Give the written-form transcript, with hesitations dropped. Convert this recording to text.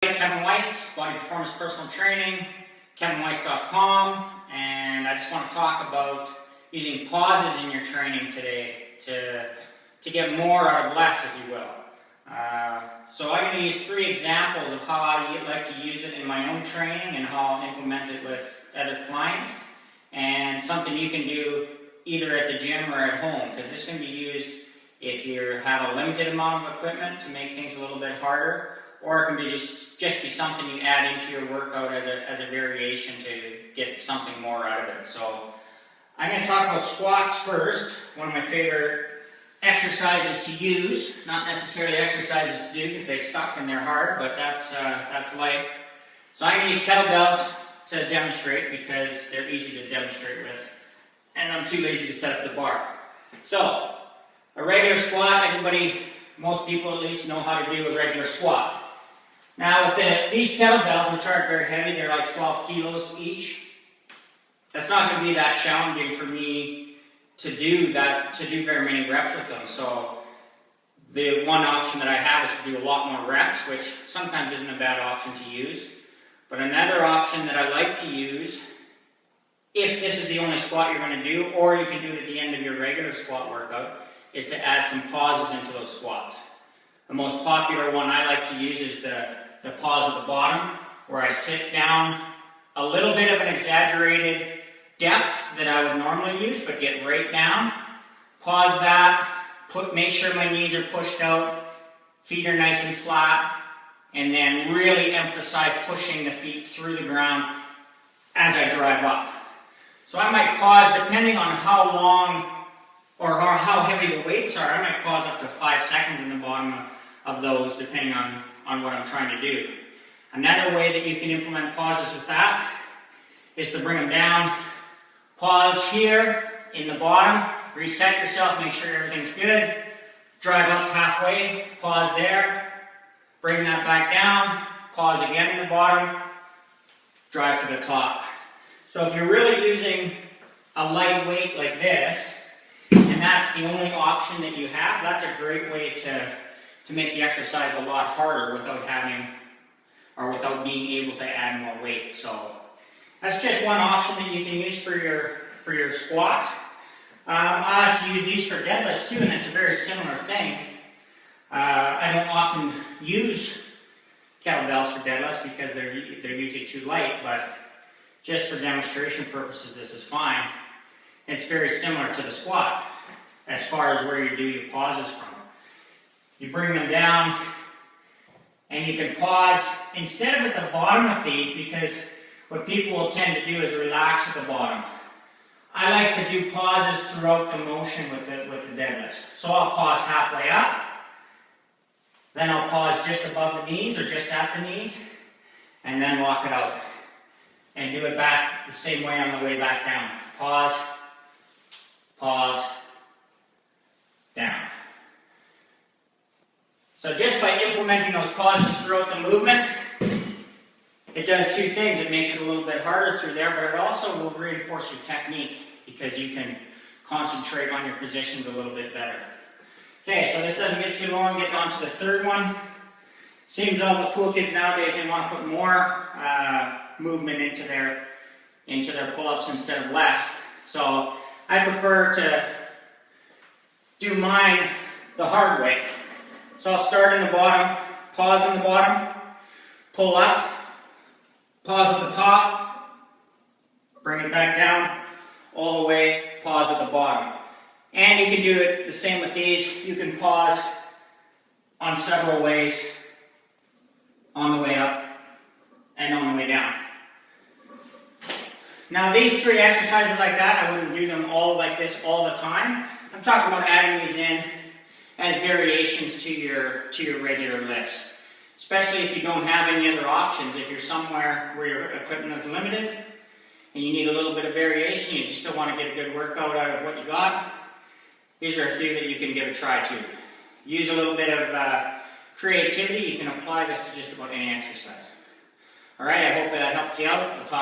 Kevin Weiss, BodyPerformance Personal Training, kevinweiss.com, and I just want to talk about using pauses in your training today to get more out of less, if you will. So I'm going to use 3 examples of how I like to use it in my own training and how I'll implement it with other clients, and something you can do either at the gym or at home, because this can be used if you have a limited amount of equipment to make things a little bit harder, or it can be just be something you add into your workout as a variation to get something more out of it. So I'm going to talk about squats first, one of my favorite exercises to use, not necessarily exercises to do because they suck and they're hard, but that's life. So I'm going to use kettlebells to demonstrate because they're easy to demonstrate with, and I'm too lazy to set up the bar. So a regular squat, most people at least know how to do a regular squat. Now with these kettlebells, which aren't very heavy, they're like 12 kilos each, that's not going to be that challenging for me to do very many reps with them. So the one option that I have is to do a lot more reps, which sometimes isn't a bad option to use. But another option that I like to use, if this is the only squat you're going to do, or you can do it at the end of your regular squat workout, is to add some pauses into those squats. The most popular one I like to use is the pause at the bottom, where I sit down a little bit of an exaggerated depth that I would normally use, but get right down, pause that, make sure my knees are pushed out, feet are nice and flat, and then really emphasize pushing the feet through the ground as I drive up. So I might pause, depending on how long or how heavy the weights are, I might pause up to 5 seconds in the bottom of those, depending on what I'm trying to do. Another way that you can implement pauses with that is to bring them down, pause here in the bottom, reset yourself, make sure everything's good, drive up halfway, pause there, bring that back down, pause again in the bottom, drive to the top. So if you're really using a light weight like this, and that's the only option that you have, that's a great way to make the exercise a lot harder without being able to add more weight. So that's just one option that you can use for your squats. I actually use these for deadlifts too, and it's a very similar thing. I don't often use kettlebells for deadlifts because they're usually too light, but just for demonstration purposes, this is fine. It's very similar to the squat as far as where you do your pauses from. You bring them down, and you can pause instead of at the bottom of these, because what people will tend to do is relax at the bottom. I like to do pauses throughout the motion with the deadlifts. So I'll pause halfway up, then I'll pause just above the knees or just at the knees, and then walk it out. And do it back the same way on the way back down. Pause, pause, down. So just by implementing those pauses throughout the movement, it does 2 things. It makes it a little bit harder through there, but it also will reinforce your technique because you can concentrate on your positions a little bit better. Okay, so this doesn't get too long. Get on to the 3rd one. Seems all the cool kids nowadays, they want to put more movement into their pull-ups instead of less. So I prefer to do mine the hard way. So I'll start in the bottom, pause in the bottom, pull up, pause at the top, bring it back down, all the way, pause at the bottom. And you can do it the same with these. You can pause on several ways, on the way up and on the way down. Now these 3 exercises like that, I wouldn't do them all like this all the time. I'm talking about adding these in as variations to your regular lifts. Especially if you don't have any other options. If you're somewhere where your equipment is limited and you need a little bit of variation, you still want to get a good workout out of what you got, these are a few that you can give a try to. Use a little bit of creativity. You can apply this to just about any exercise. Alright, I hope that helped you out. We'll talk